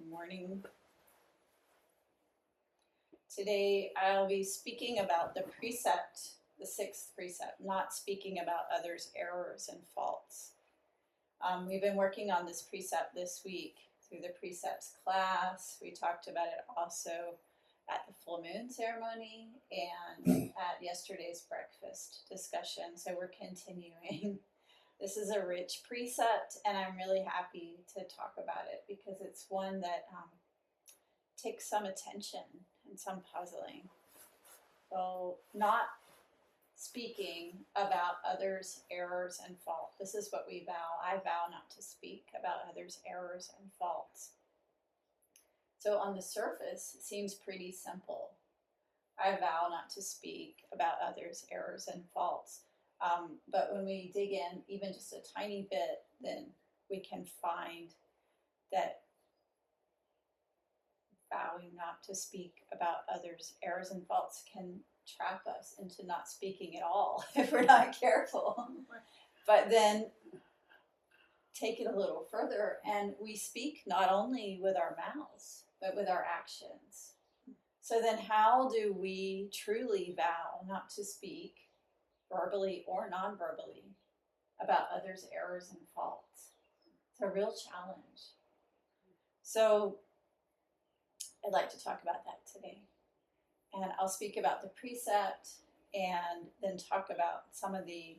Good morning. Today I'll be speaking about the precept, the sixth precept, not speaking about others' errors and faults. We've been working on this precept this week through the precepts class. We talked about it also at the full moon ceremony and at yesterday's breakfast discussion, so we're continuing. This is a rich precept, and I'm really happy to talk about it because it's one that takes some attention and some puzzling. So, not speaking about others' errors and faults. This is what we vow. I vow not to speak about others' errors and faults. So, on the surface, it seems pretty simple. I vow not to speak about others' errors and faults. But when we dig in even just a tiny bit, then we can find that vowing not to speak about others' errors and faults can trap us into not speaking at all if we're not careful. But then take it a little further, and we speak not only with our mouths, but with our actions. So then how do we truly vow not to speak, verbally or non-verbally, about others' errors and faults? It's a real challenge. So I'd like to talk about that today. And I'll speak about the precept and then talk about some of the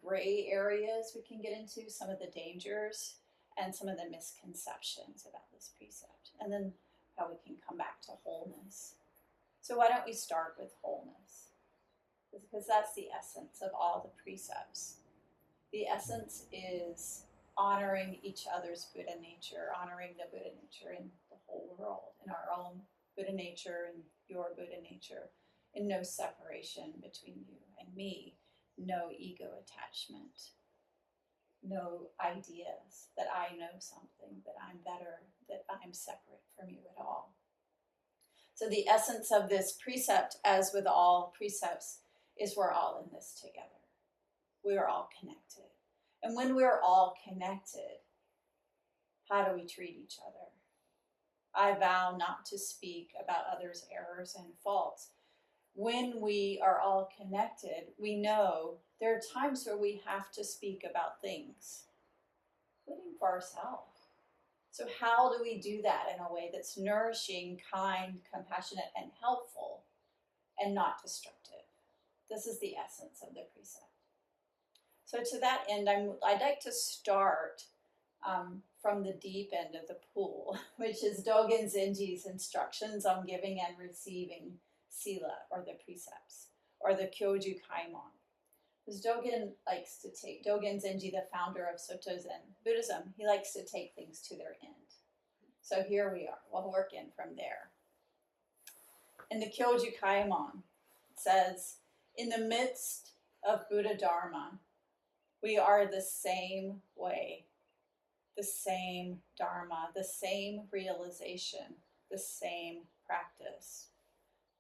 gray areas we can get into, some of the dangers, and some of the misconceptions about this precept. And then how we can come back to wholeness. So why don't we start with wholeness? Because that's the essence of all the precepts. The essence is honoring each other's Buddha nature, honoring the Buddha nature in the whole world, in our own Buddha nature and your Buddha nature, in no separation between you and me, no ego attachment, no ideas that I know something, that I'm better, that I'm separate from you at all. So the essence of this precept, as with all precepts, is we're all in this together. We are all connected. And when we're all connected, how do we treat each other? I vow not to speak about others' errors and faults. When we are all connected, we know there are times where we have to speak about things, including for ourselves. So how do we do that in a way that's nourishing, kind, compassionate, and helpful, and not destructive? This is the essence of the precept. So to that end, I'd like to start from the deep end of the pool, which is Dogen Zenji's instructions on giving and receiving sila, or the precepts, or the Kyoju Kaimon. Because Dogen Zenji, the founder of Soto Zen Buddhism, he likes to take things to their end. So here we are. We'll work in from there. In the Kyoju Kaimon, it says, in the midst of Buddha Dharma, we are the same way, the same Dharma, the same realization, the same practice.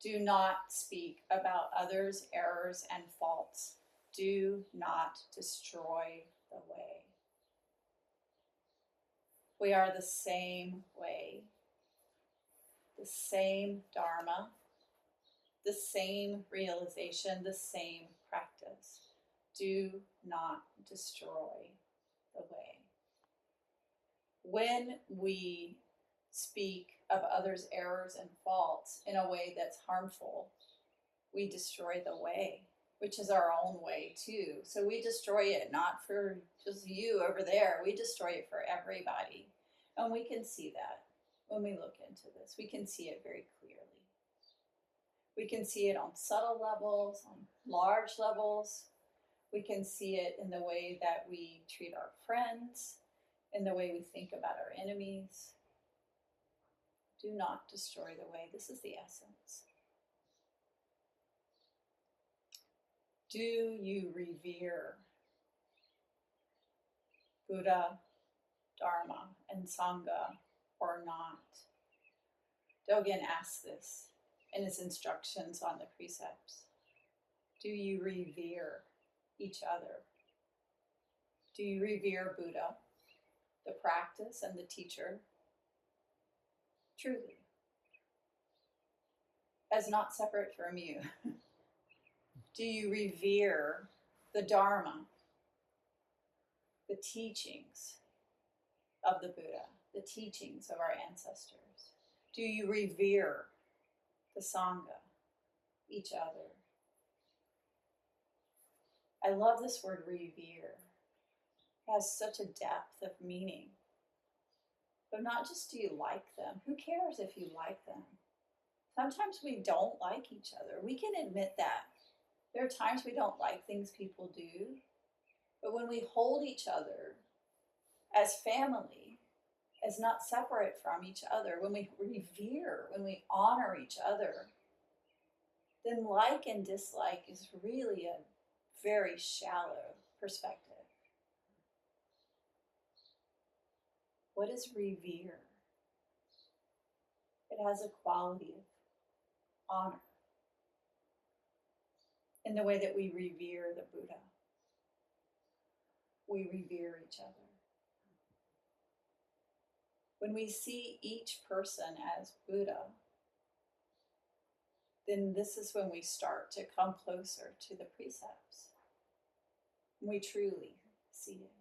Do not speak about others' errors and faults. Do not destroy the way. We are the same way, the same Dharma, the same realization, the same practice. Do not destroy the way. When we speak of others' errors and faults in a way that's harmful, we destroy the way, which is our own way too. So we destroy it not for just you over there, we destroy it for everybody. And we can see that when we look into this. We can see it very clearly. We can see it on subtle levels, on large levels. We can see it in the way that we treat our friends, in the way we think about our enemies. Do not destroy the way. This is the essence. Do you revere Buddha, Dharma, and Sangha or not? Dogen asks this in his instructions on the precepts. Do you revere each other? Do you revere Buddha? the practice and the teacher, truly, as not separate from you? Do you revere the Dharma, the teachings of the Buddha, the teachings of our ancestors? Do you revere the Sangha, each other? I love this word revere. It has such a depth of meaning. But not just do you like them. Who cares if you like them? Sometimes we don't like each other. We can admit that. There are times we don't like things people do. But when we hold each other as family, as not separate from each other, when we revere, when we honor each other, then like and dislike is really a very shallow perspective. What is revere? It has a quality of honor in the way that we revere the Buddha. We revere each other. When we see each person as Buddha, then this is when we start to come closer to the precepts. We truly see it.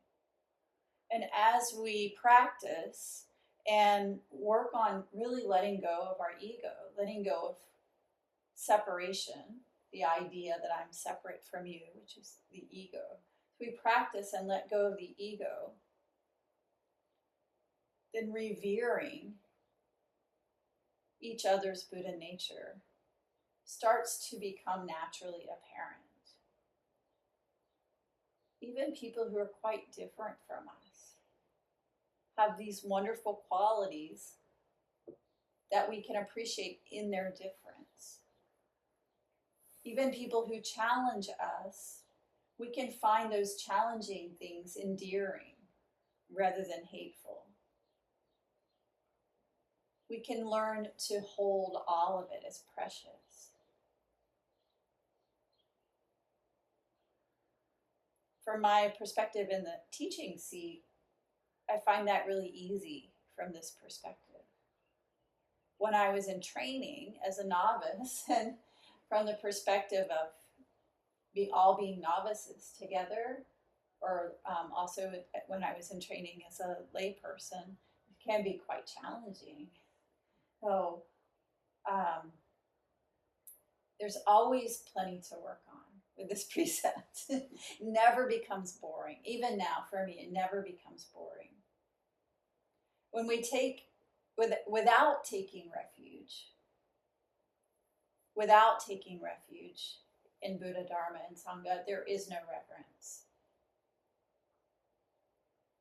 And as we practice and work on really letting go of our ego, letting go of separation, the idea that I'm separate from you, which is the ego. We practice and let go of the ego, then revering each other's Buddha nature starts to become naturally apparent. Even people who are quite different from us have these wonderful qualities that we can appreciate in their difference. Even people who challenge us, we can find those challenging things endearing rather than hateful. We can learn to hold all of it as precious. From my perspective in the teaching seat, I find that really easy from this perspective. When I was in training as a novice, and from the perspective of all being novices together, or also when I was in training as a layperson, it can be quite challenging. So there's always plenty to work on with this precept. It never becomes boring. Even now, for me, it never becomes boring. When we take, without taking refuge in Buddha, Dharma, and Sangha, there is no reverence.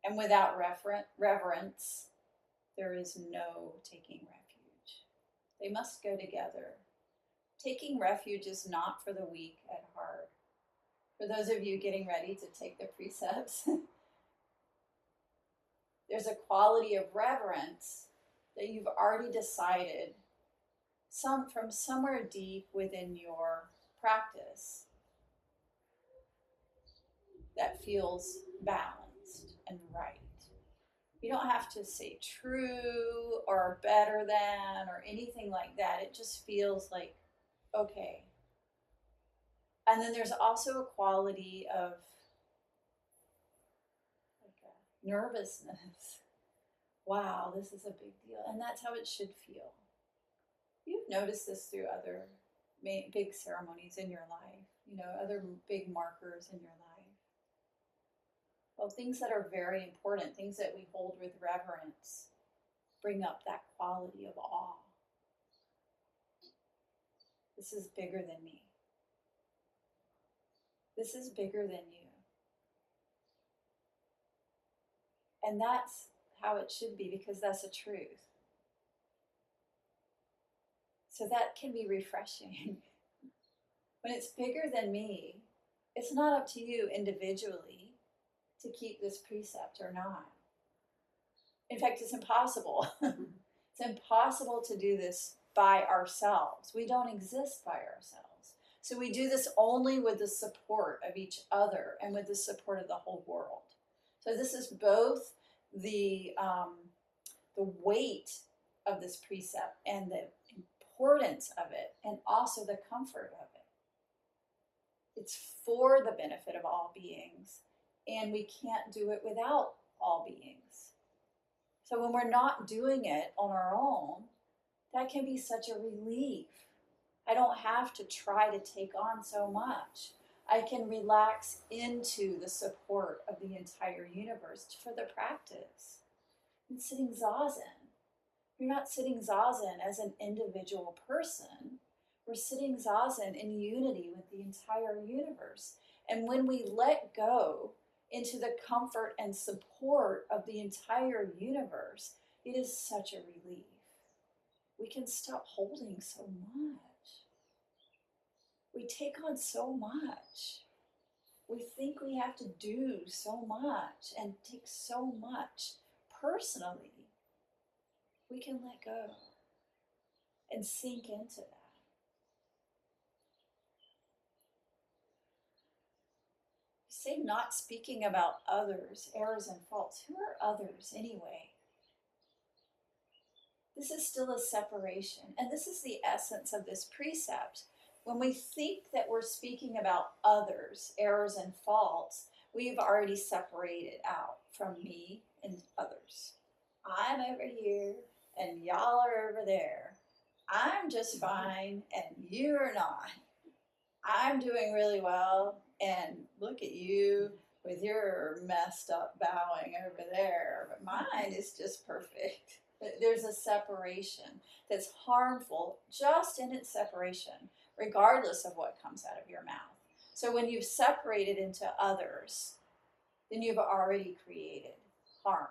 And without reverence, there is no taking refuge. They must go together. Taking refuge is not for the weak at heart. For those of you getting ready to take the precepts, there's a quality of reverence that you've already decided from somewhere deep within your practice that feels balanced and right. You don't have to say true or better than or anything like that. It just feels like, okay. And then there's also a quality of like a nervousness. Wow, this is a big deal. And that's how it should feel. You've noticed this through other big ceremonies in your life, other big markers in your life. Well, things that are very important, things that we hold with reverence, bring up that quality of awe. This is bigger than me. This is bigger than you. And that's how it should be, because that's the truth. So that can be refreshing. When it's bigger than me, it's not up to you individually to keep this precept or not. In fact, it's impossible. It's impossible to do this by ourselves. We don't exist by ourselves. So we do this only with the support of each other and with the support of the whole world. So this is both the weight of this precept and the importance of it, and also the comfort of it. It's for the benefit of all beings, and we can't do it without all beings. So when we're not doing it on our own, that can be such a relief. I don't have to try to take on so much. I can relax into the support of the entire universe for the practice. And sitting zazen. You're not sitting zazen as an individual person. We're sitting zazen in unity with the entire universe. And when we let go into the comfort and support of the entire universe, it is such a relief. We can stop holding so much. We take on so much. We think we have to do so much and take so much personally. We can let go and sink into that. Say not speaking about others, errors and faults. Who are others anyway? This is still a separation, and this is the essence of this precept. When we think that we're speaking about others, errors and faults, we've already separated out from me and others. I'm over here and y'all are over there. I'm just fine and you're not. I'm doing really well and look at you with your messed up bowing over there, but mine is just perfect. There's a separation that's harmful just in its separation, regardless of what comes out of your mouth. So when you've separated into others, then you've already created harm.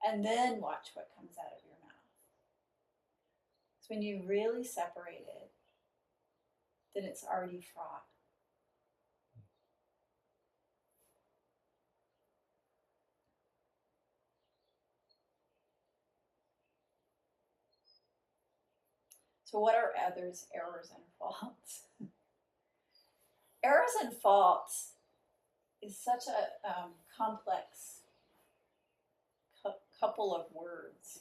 And then watch what comes out of your mouth. So when you really separate it, then it's already fraught. So what are others' errors and faults? Errors and faults is such a complex couple of words.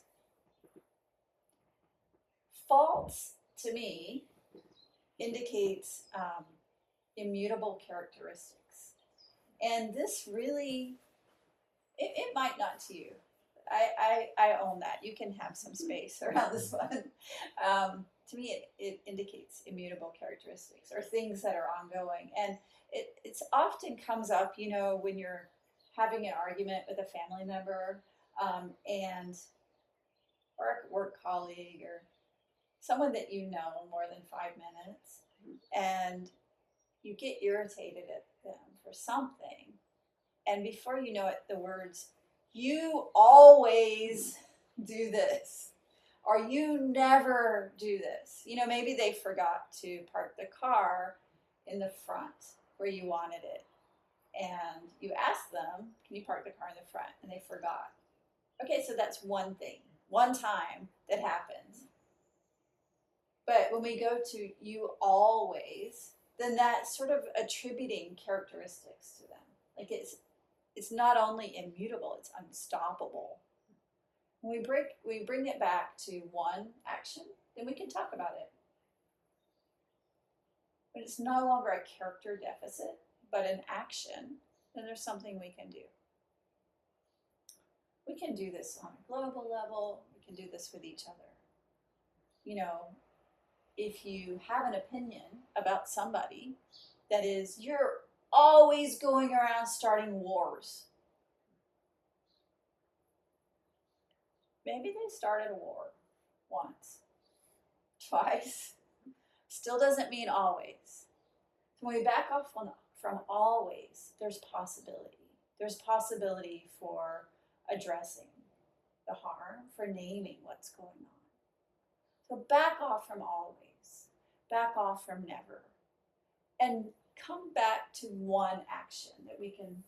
Faults, to me, indicates immutable characteristics. And this really, it might not to you. I own that. You can have some space around this one. To me, it indicates immutable characteristics or things that are ongoing. And it's often comes up, you know, when you're having an argument with a family member or a work colleague or someone that you know more than 5 minutes, and you get irritated at them for something. And before you know it, the words, "You always do this," or "You never do this." You know, maybe they forgot to park the car in the front where you wanted it. And you asked them, "Can you park the car in the front?" And they forgot. Okay, so that's one thing, one time that happens. But when we go to "you always," then that's sort of attributing characteristics to them. Like it's not only immutable, it's unstoppable. When we bring it back to one action, then we can talk about it. When it's no longer a character deficit, but an action, then there's something we can do. We can do this on a global level. We can do this with each other. You know, if you have an opinion about somebody that is, you're always going around starting wars. Maybe they started a war once, twice. Still doesn't mean always. So when we back off from always, there's possibility. There's possibility for addressing the harm, for naming what's going on. So back off from always, back off from never, and come back to one action that we can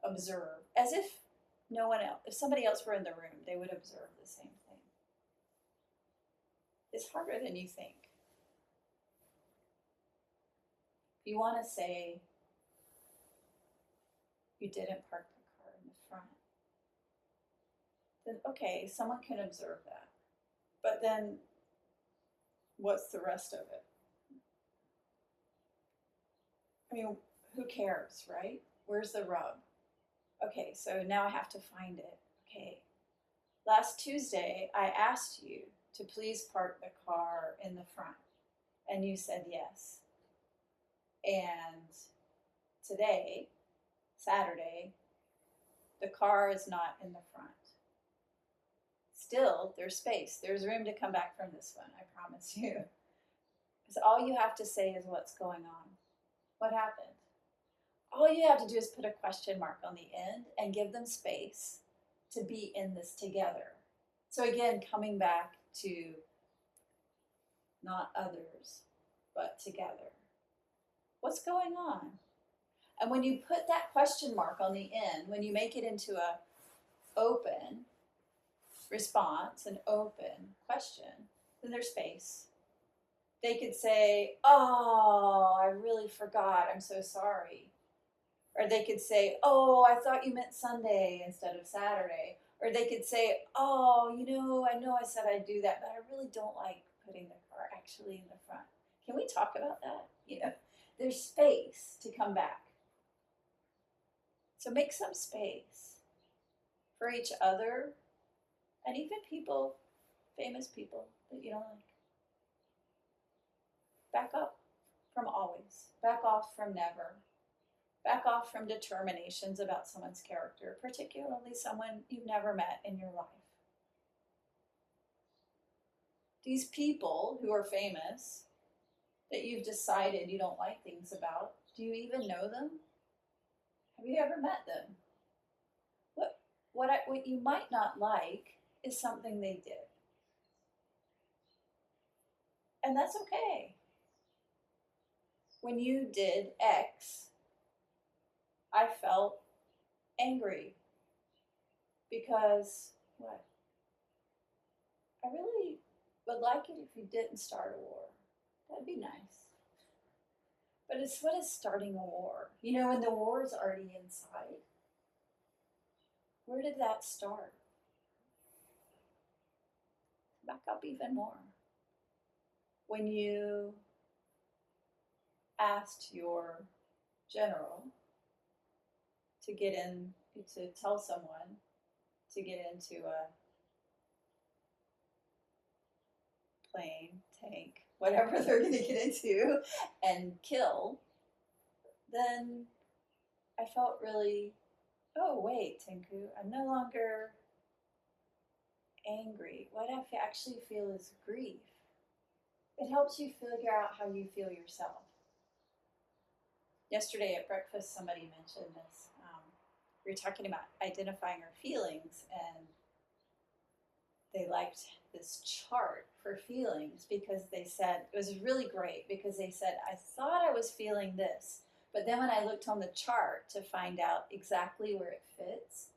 observe as if no one else, if somebody else were in the room, they would observe the same thing. It's harder than you think. If you want to say, you didn't park the car in the front, then okay, someone can observe that. But then what's the rest of it? I mean, who cares, right? Where's the rub? Okay, so now I have to find it. Okay, last Tuesday, I asked you to please park the car in the front, and you said yes. And today, Saturday, the car is not in the front. Still, there's space. There's room to come back from this one, I promise you. Because all you have to say is what's going on. What happened? All you have to do is put a question mark on the end and give them space to be in this together. So again, coming back to not others, but together. What's going on? And when you put that question mark on the end, when you make it into a open response, an open question, then there's space. They could say, oh, I really forgot, I'm so sorry. Or they could say, oh, I thought you meant Sunday instead of Saturday. Or they could say, oh, I know I said I'd do that, but I really don't like putting the car actually in the front. Can we talk about that? There's space to come back. So make some space for each other and even people, famous people that you don't like. Back up from always. Back off from never. Back off from determinations about someone's character, particularly someone you've never met in your life. These people who are famous that you've decided you don't like things about, do you even know them? Have you ever met them? What you might not like is something they did. And that's okay. When you did X, I felt angry because what? I really would like it if you didn't start a war. That'd be nice. But what is starting a war? When the war is already inside. Where did that start? Back up even more. When you asked your general to tell someone to get into a plane, tank, whatever they're going to get into and kill, then I felt really, oh wait, Tinku, I'm no longer angry. What I actually feel is grief. It helps you figure out how you feel yourself. Yesterday at breakfast, somebody mentioned this. We were talking about identifying our feelings, and they liked this chart for feelings because they said, it was really great because they said, I thought I was feeling this, but then when I looked on the chart to find out exactly where it fits,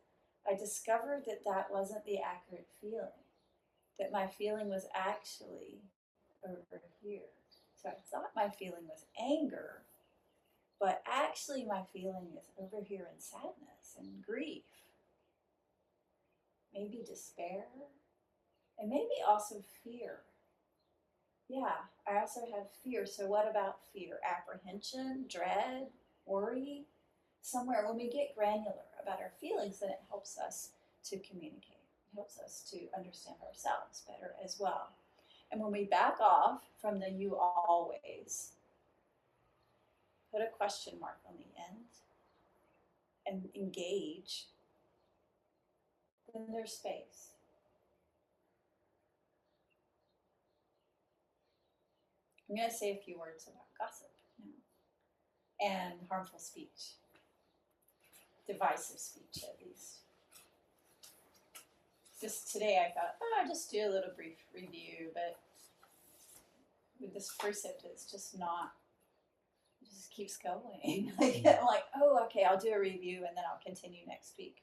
I discovered that that wasn't the accurate feeling, that my feeling was actually over here. So I thought my feeling was anger, but actually my feeling is over here in sadness and grief, maybe despair, and maybe also fear. Yeah, I also have fear. So what about fear? Apprehension, dread, worry? Somewhere when we get granular about our feelings, then it helps us to communicate. It helps us to understand ourselves better as well. And when we back off from the you always, put a question mark on the end and engage, then there's space. I'm going to say a few words about gossip now and harmful speech, divisive speech at least. Just today I thought, I'll just do a little brief review, but with this precept, it's just not, it just keeps going. I'm like, oh, okay, I'll do a review and then I'll continue next week,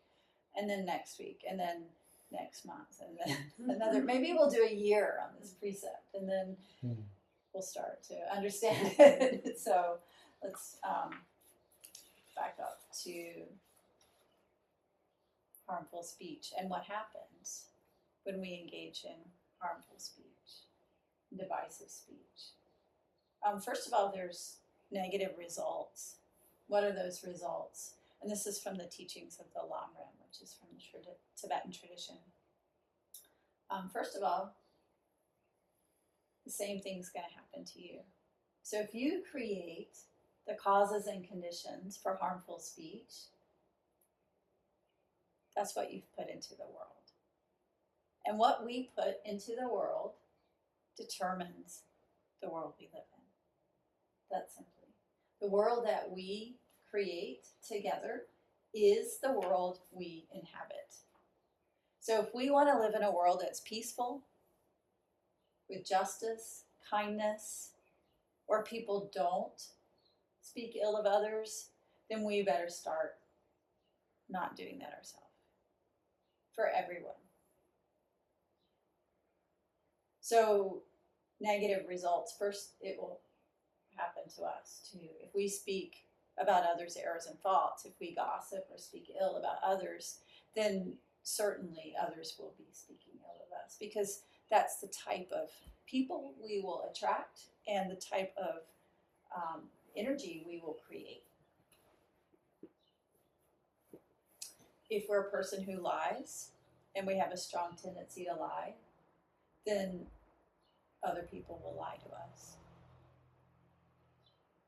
and then next week, and then next month, and then another. Maybe we'll do a year on this precept, and then we'll start to understand it. So let's back up to harmful speech and what happens when we engage in harmful speech, divisive speech. First of all, there's negative results. What are those results? And this is from the teachings of the Lamrim, which is from the Tibetan tradition. First of all, the same thing's going to happen to you. So if you create the causes and conditions for harmful speech, that's what you've put into the world. And what we put into the world determines the world we live in. That simply. The world that we create together is the world we inhabit. So if we want to live in a world that's peaceful, with justice, kindness, where people don't speak ill of others, then we better start not doing that ourselves. For everyone. So negative results, first it will happen to us too. If we speak about others' errors and faults, if we gossip or speak ill about others, then certainly others will be speaking ill of us, because that's the type of people we will attract and the type of energy we will create. If we're a person who lies and we have a strong tendency to lie, then other people will lie to us.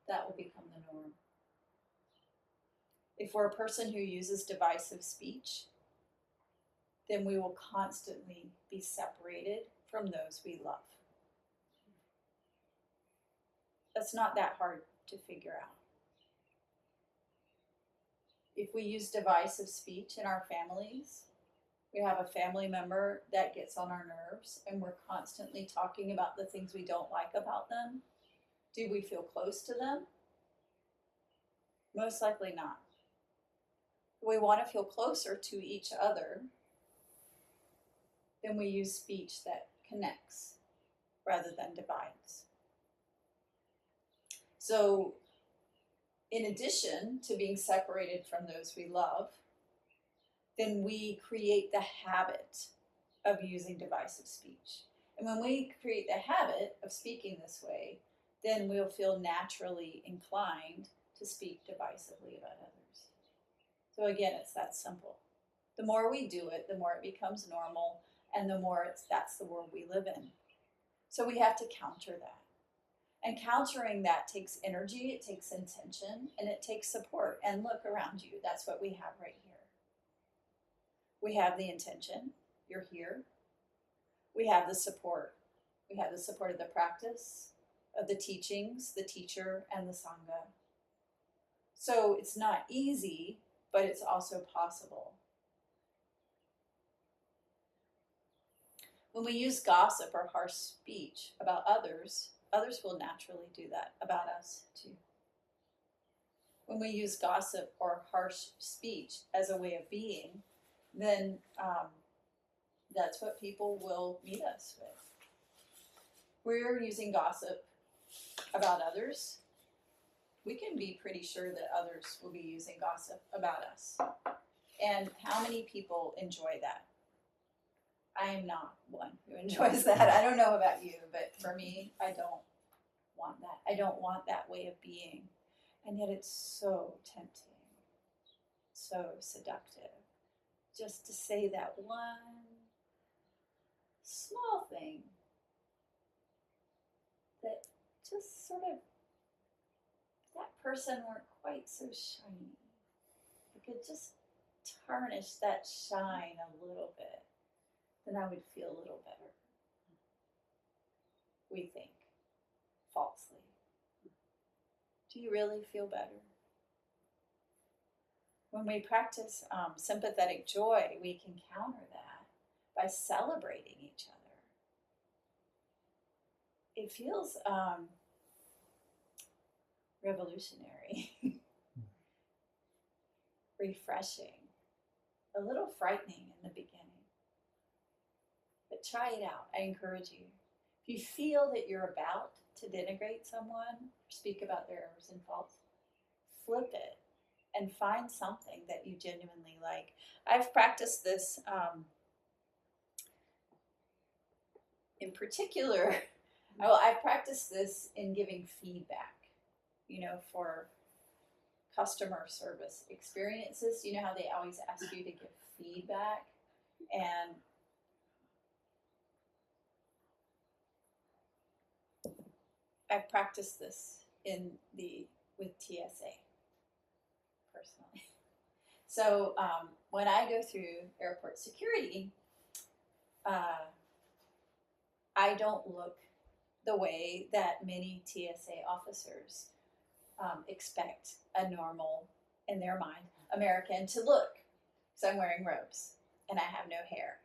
That will become the norm. If we're a person who uses divisive speech, then we will constantly be separated from those we love. That's not that hard to figure out. If we use divisive speech in our families, we have a family member that gets on our nerves and we're constantly talking about the things we don't like about them, do we feel close to them? Most likely not. We want to feel closer to each other, then we use speech that connects rather than divides. So, in addition to being separated from those we love, then we create the habit of using divisive speech. And when we create the habit of speaking this way, then we'll feel naturally inclined to speak divisively about others. So again, it's that simple. The more we do it, the more it becomes normal, and the more that's the world we live in. So we have to counter that. And countering that takes energy, it takes intention, and it takes support. And look around you, that's what we have right here. We have the intention, you're here. We have the support. We have the support of the practice, of the teachings, the teacher, and the Sangha. So it's not easy, but it's also possible. When we use gossip or harsh speech about others, others will naturally do that about us too. When we use gossip or harsh speech as a way of being, then that's what people will meet us with. We're using gossip about others. We can be pretty sure that others will be using gossip about us. And how many people enjoy that? I am not one who enjoys that. I don't know about you, but for me, I don't want that. I don't want that way of being. And yet it's so tempting, so seductive. Just to say that one small thing that just sort of, that person weren't quite so shiny. We could just tarnish that shine a little bit, then I would feel a little better. We think, falsely. Do you really feel better? When we practice sympathetic joy, we can counter that by celebrating each other. It feels revolutionary, refreshing, a little frightening in the beginning. But try it out. I encourage you. If you feel that you're about to denigrate someone, or speak about their errors and faults, flip it and find something that you genuinely like. I've practiced this in particular. Well, I've practiced this in giving feedback, for customer service experiences. You know how they always ask you to give feedback? And I've practiced this with TSA personally. So when I go through airport security, I don't look the way that many TSA officers expect a normal, in their mind, American to look. So I'm wearing robes and I have no hair,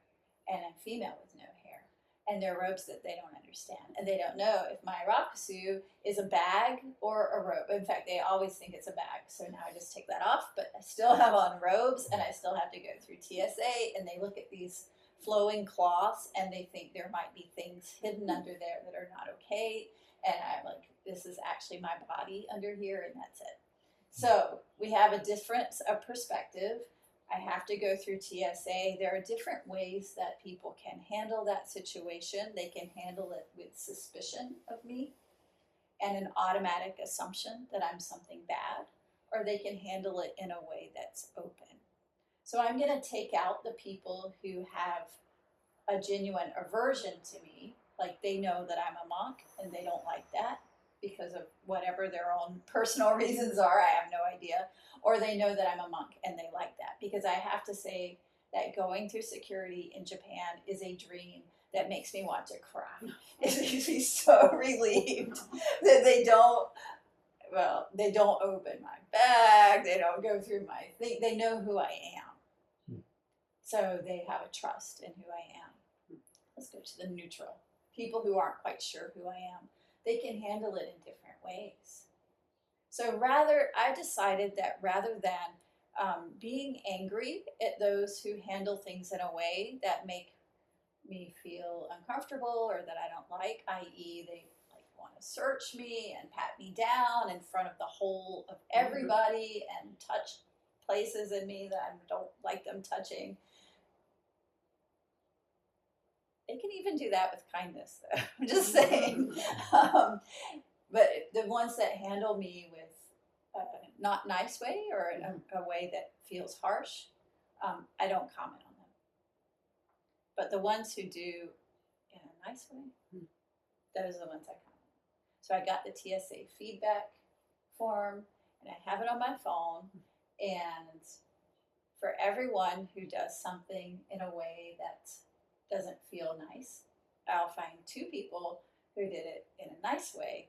and I'm female with no hair, and they're robes that they don't understand, and they don't know if my rakusu is a bag or a robe. In fact, they always think it's a bag, so now I just take that off, but I still have on robes, and I still have to go through TSA, and they look at these flowing cloths and they think there might be things hidden under there that are not okay, and I'm like, this is actually my body under here, and that's it. So we have a difference of perspective. I have to go through TSA. There are different ways that people can handle that situation. They can handle it with suspicion of me and an automatic assumption that I'm something bad, or they can handle it in a way that's open. So I'm going to take out the people who have a genuine aversion to me, like they know that I'm a monk and they don't like that because of whatever their own personal reasons are, I have no idea, or they know that I'm a monk and they like that, because I have to say that going through security in Japan is a dream that makes me want to cry. It makes me so relieved that they don't open my bag, they don't go through my thing, they know who I am. So they have a trust in who I am. Let's go to the neutral. People who aren't quite sure who I am, they can handle it in different ways. So I decided that rather than being angry at those who handle things in a way that make me feel uncomfortable or that I don't like, i.e. they want to search me and pat me down in front of the whole of everybody and touch places in me that I don't like them touching. They can even do that with kindness, though. I'm just saying. But the ones that handle me with a not nice way or a way that feels harsh, I don't comment on them. But the ones who do in a nice way, those are the ones I comment on. So I got the TSA feedback form, and I have it on my phone. And for everyone who does something in a way that doesn't feel nice, I'll find 2 people who did it in a nice way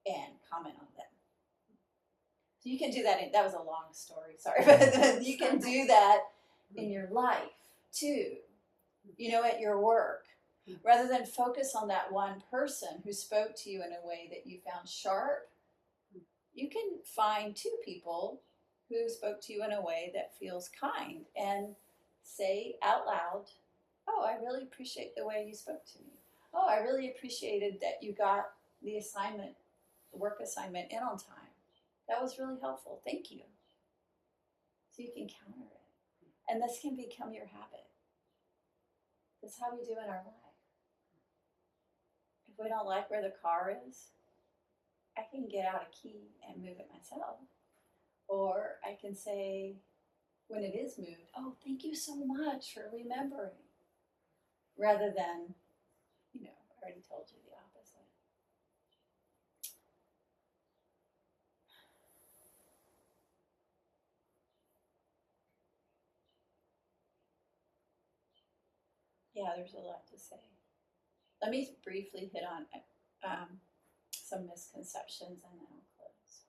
and comment on them. So you can do that. That was a long story, sorry, but you can do that in your life too. At your work, rather than focus on that one person who spoke to you in a way that you found sharp, you can find 2 people who spoke to you in a way that feels kind and say out loud, oh, I really appreciate the way you spoke to me. Oh, I really appreciated that you got the work assignment in on time. That was really helpful. Thank you. So you can counter it. And this can become your habit. This is how we do in our life. If we don't like where the car is, I can get out a key and move it myself. Or I can say, when it is moved, oh, thank you so much for remembering. Rather than, I already told you the opposite. Yeah, there's a lot to say. Let me briefly hit on some misconceptions and then I'll close.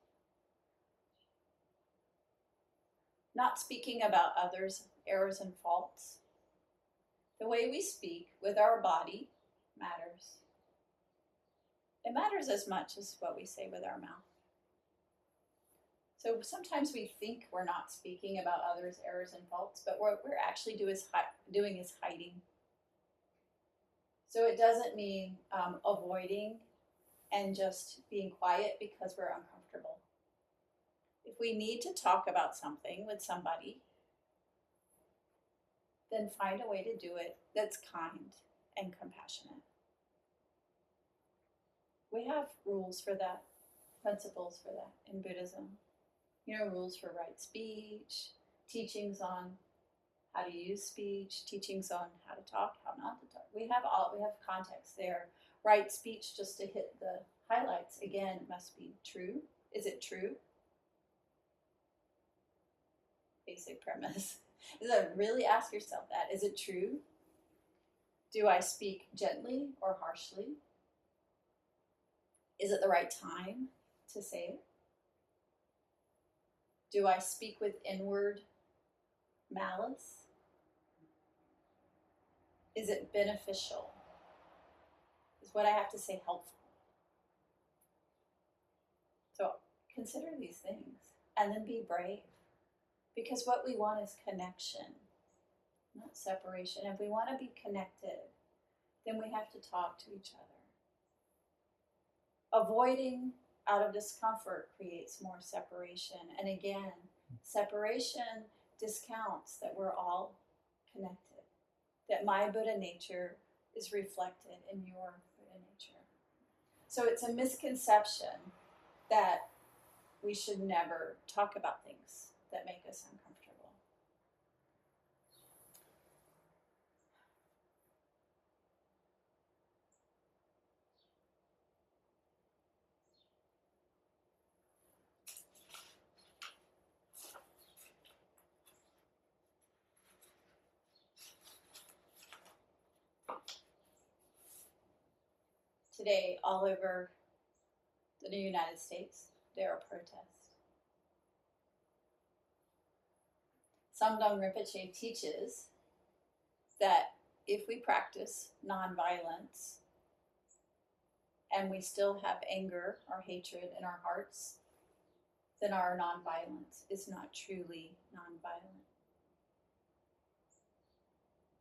Not speaking about others' errors and faults. The way we speak with our body matters. It matters as much as what we say with our mouth. So sometimes we think we're not speaking about others' errors and faults, but what we're actually doing is hiding. So it doesn't mean avoiding and just being quiet because we're uncomfortable. If we need to talk about something with somebody, then find a way to do it that's kind and compassionate. We have rules for that, principles for that in Buddhism. You know, rules for right speech, teachings on how to use speech, teachings on how to talk, how not to talk. We have context there. Right speech, just to hit the highlights again, must be true. Is it true? Basic premise. Is that really ask yourself that? Is it true? Do I speak gently or harshly? Is it the right time to say it? Do I speak with inward malice? Is it beneficial? Is what I have to say helpful? So consider these things and then be brave. Because what we want is connection, not separation. If we want to be connected, then we have to talk to each other. Avoiding out of discomfort creates more separation. And again, separation discounts that we're all connected, that my Buddha nature is reflected in your Buddha nature. So it's a misconception that we should never talk about things that make us uncomfortable. Today, all over the United States, there are protests. Samdang Rinpoche teaches that if we practice nonviolence and we still have anger or hatred in our hearts, then our nonviolence is not truly nonviolent.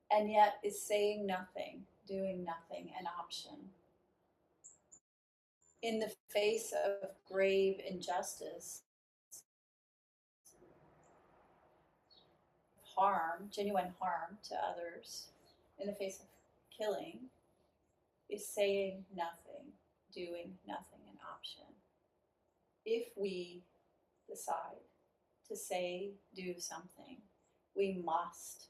And yet, is saying nothing, doing nothing, an option? In the face of grave injustice, harm, genuine harm to others, in the face of killing, is saying nothing, doing nothing an option? If we decide to say, do something, we must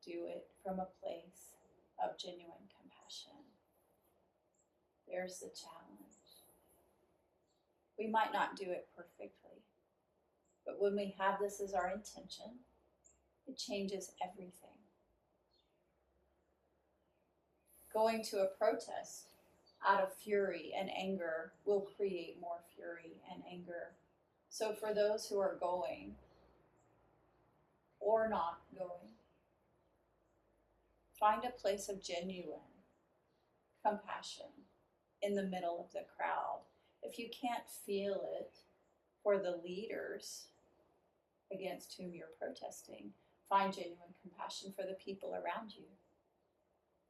do it from a place of genuine compassion. There's the challenge. We might not do it perfectly, but when we have this as our intention, it changes everything. Going to a protest out of fury and anger will create more fury and anger. So for those who are going or not going, find a place of genuine compassion in the middle of the crowd. If you can't feel it for the leaders against whom you're protesting, find genuine compassion for the people around you.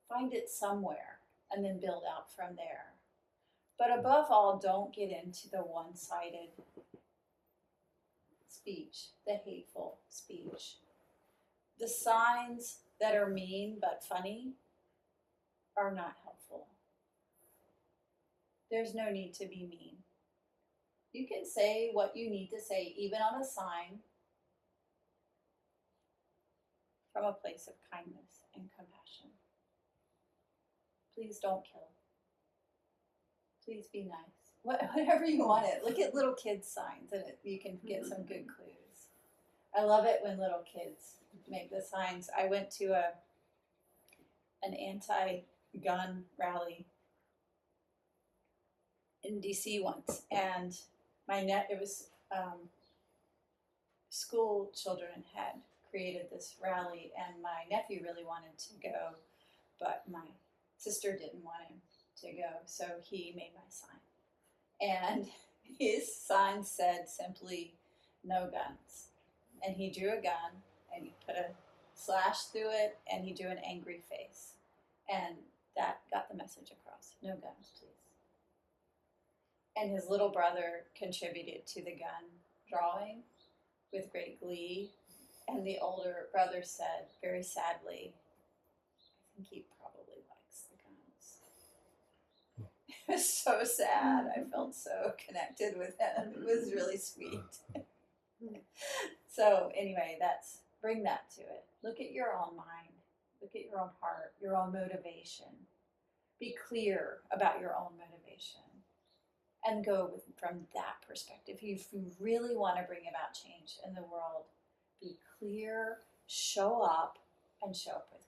Find it somewhere and then build out from there. But above all, don't get into the one-sided speech, the hateful speech. The signs that are mean but funny are not helpful. There's no need to be mean. You can say what you need to say, even on a sign, from a place of kindness and compassion. Please don't kill. Please be nice. Whatever you want it. Look at little kids' signs and you can get some good clues. I love it when little kids make the signs. I went to an anti-gun rally in DC once, and it was school children had created this rally, and my nephew really wanted to go, but my sister didn't want him to go, so he made my sign. And his sign said simply, "No guns." And he drew a gun, and he put a slash through it, and he drew an angry face. And that got the message across. No guns, please. And his little brother contributed to the gun drawing with great glee. And the older brother said, very sadly, I think he probably likes the guns. It was so sad. I felt so connected with him. It was really sweet. So anyway, bring that to it. Look at your own mind. Look at your own heart, your own motivation. Be clear about your own motivation and go from that perspective. If you really want to bring about change in the world, be clear, show up, and show up with